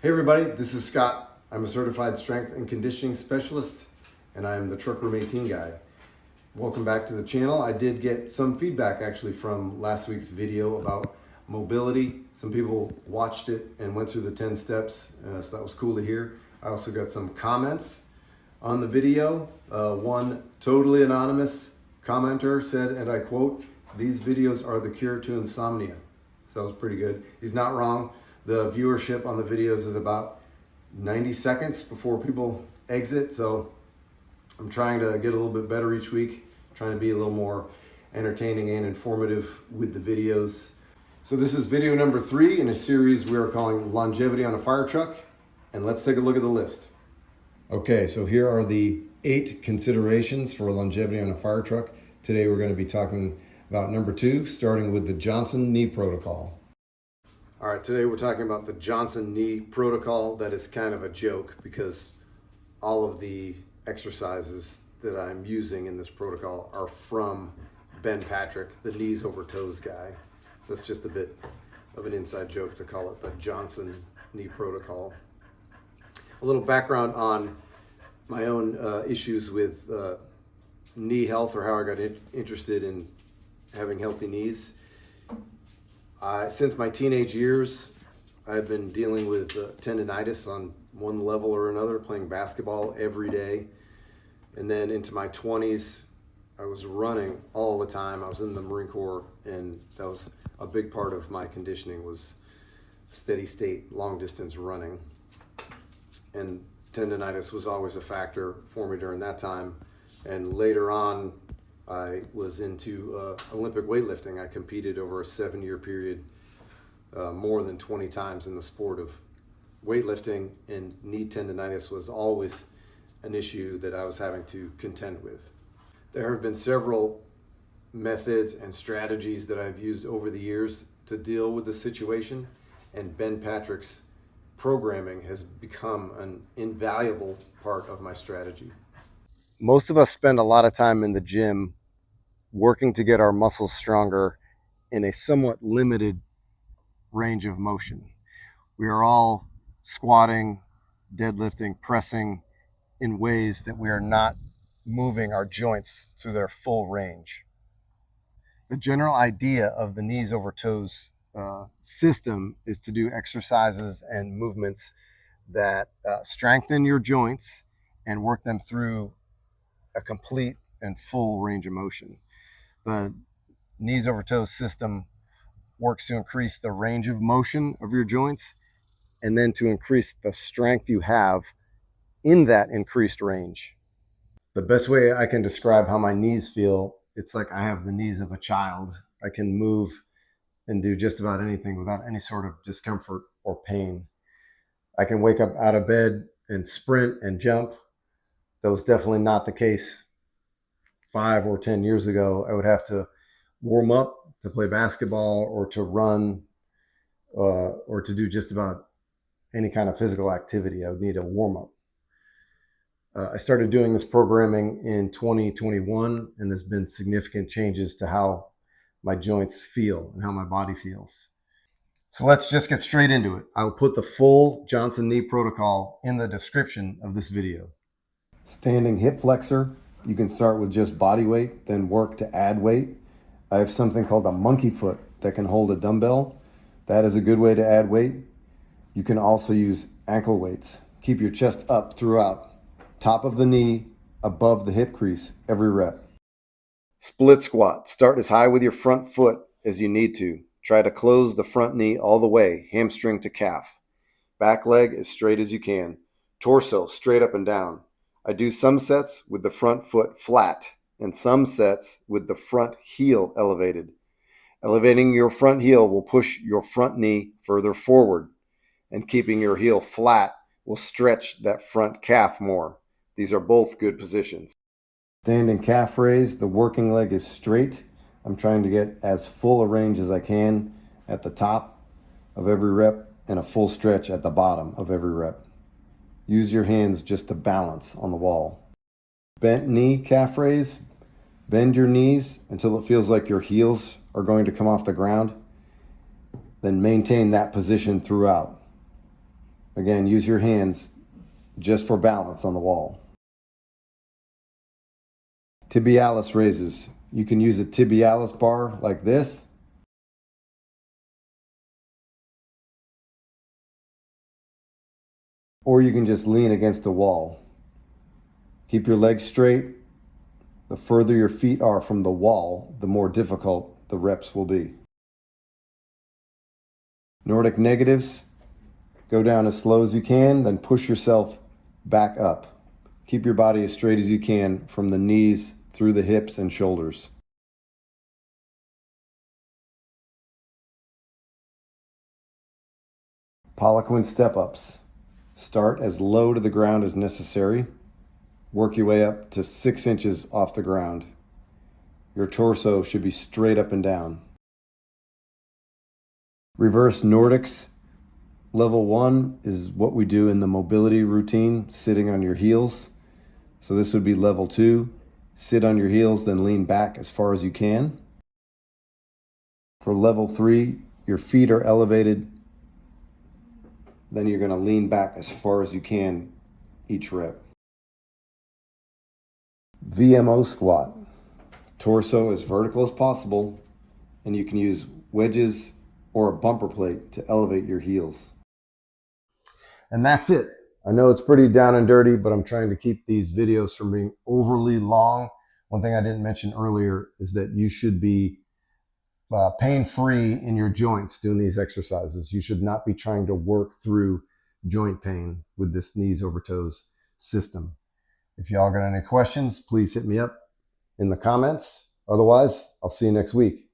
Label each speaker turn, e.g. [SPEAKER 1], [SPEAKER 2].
[SPEAKER 1] Hey everybody, this is Scott. I'm a certified strength and conditioning specialist, and I'm the Truck Room 18 guy. Welcome back to the channel. I did get some feedback actually from last week's video about mobility. Some people watched it and went through the 10 steps, so that was cool to hear. I also got some comments on the video. One totally anonymous commenter said, and I quote, "These videos are the cure to insomnia." So that was pretty good. He's not wrong. The viewership on the videos is about 90 seconds before people exit. So I'm trying to get a little bit better each week, trying to be a little more entertaining and informative with the videos. So this is video number 3 in a series we are calling Longevity on a Fire Truck. And let's take a look at the list. Okay, so here are the 8 considerations for longevity on a fire truck. Today we're going to be talking about number 2, starting with the Johnson knee protocol. All right, today we're talking about the Johnson knee protocol. That is kind of a joke because all of the exercises that I'm using in this protocol are from Ben Patrick, the knees over toes guy. So that's just a bit of an inside joke to call it the Johnson knee protocol. A little background on my own issues with knee health, or how I got interested in having healthy knees. Since my teenage years, I've been dealing with tendonitis on one level or another, playing basketball every day. And then into my 20s, I was running all the time. I was in the Marine Corps, and that was a big part of my conditioning, was steady state, long distance running. And tendonitis was always a factor for me during that time. And later on, I was into Olympic weightlifting. I competed over a 7-year period, more than 20 times in the sport of weightlifting, and knee tendonitis was always an issue that I was having to contend with. There have been several methods and strategies that I've used over the years to deal with the situation, and Ben Patrick's programming has become an invaluable part of my strategy. Most of us spend a lot of time in the gym working to get our muscles stronger in a somewhat limited range of motion. We are all squatting, deadlifting, pressing in ways that we are not moving our joints through their full range. The general idea of the knees over toes system is to do exercises and movements that strengthen your joints and work them through a complete and full range of motion. The knees over toes system works to increase the range of motion of your joints and then to increase the strength you have in that increased range. The best way I can describe how my knees feel, it's like I have the knees of a child. I can move and do just about anything without any sort of discomfort or pain. I can wake up out of bed and sprint and jump. That was definitely not the case 5 or 10 years ago. I would have to warm up to play basketball or to run or to do just about any kind of physical activity. I would need a warm up. I started doing this programming in 2021, and there's been significant changes to how my joints feel and how my body feels. So let's just get straight into it. I'll put the full Johnson knee protocol in the description of this video. Standing hip flexor. You can start with just body weight, then work to add weight. I have something called a monkey foot that can hold a dumbbell. That is a good way to add weight. You can also use ankle weights. Keep your chest up throughout. Top of the knee, above the hip crease, every rep. Split squat. Start as high with your front foot as you need to. Try to close the front knee all the way, hamstring to calf. Back leg as straight as you can. Torso straight up and down. I do some sets with the front foot flat and some sets with the front heel elevated. Elevating your front heel will push your front knee further forward, and keeping your heel flat will stretch that front calf more. These are both good positions. Standing calf raise, the working leg is straight. I'm trying to get as full a range as I can at the top of every rep and a full stretch at the bottom of every rep. Use your hands just to balance on the wall. Bent knee calf raise. Bend your knees until it feels like your heels are going to come off the ground. Then maintain that position throughout. Again, use your hands just for balance on the wall. Tibialis raises. You can use a tibialis bar like this. Or you can just lean against the wall. Keep your legs straight. The further your feet are from the wall, the more difficult the reps will be. Nordic Negatives. Go down as slow as you can, then push yourself back up. Keep your body as straight as you can from the knees through the hips and shoulders. Poliquin step-ups. Start as low to the ground as necessary. Work your way up to 6 inches off the ground. Your torso should be straight up and down. Reverse Nordics. Level 1 is what we do in the mobility routine, sitting on your heels. So this would be level 2. Sit on your heels, then lean back as far as you can. For level 3, your feet are elevated. Then you're going to lean back as far as you can each rep. VMO Squat. Torso as vertical as possible, and you can use wedges or a bumper plate to elevate your heels. And that's it. I know it's pretty down and dirty, but I'm trying to keep these videos from being overly long. One thing I didn't mention earlier is that you should be pain-free in your joints doing these exercises. You should not be trying to work through joint pain with this knees over toes system. If y'all got any questions, please hit me up in the comments. Otherwise, I'll see you next week.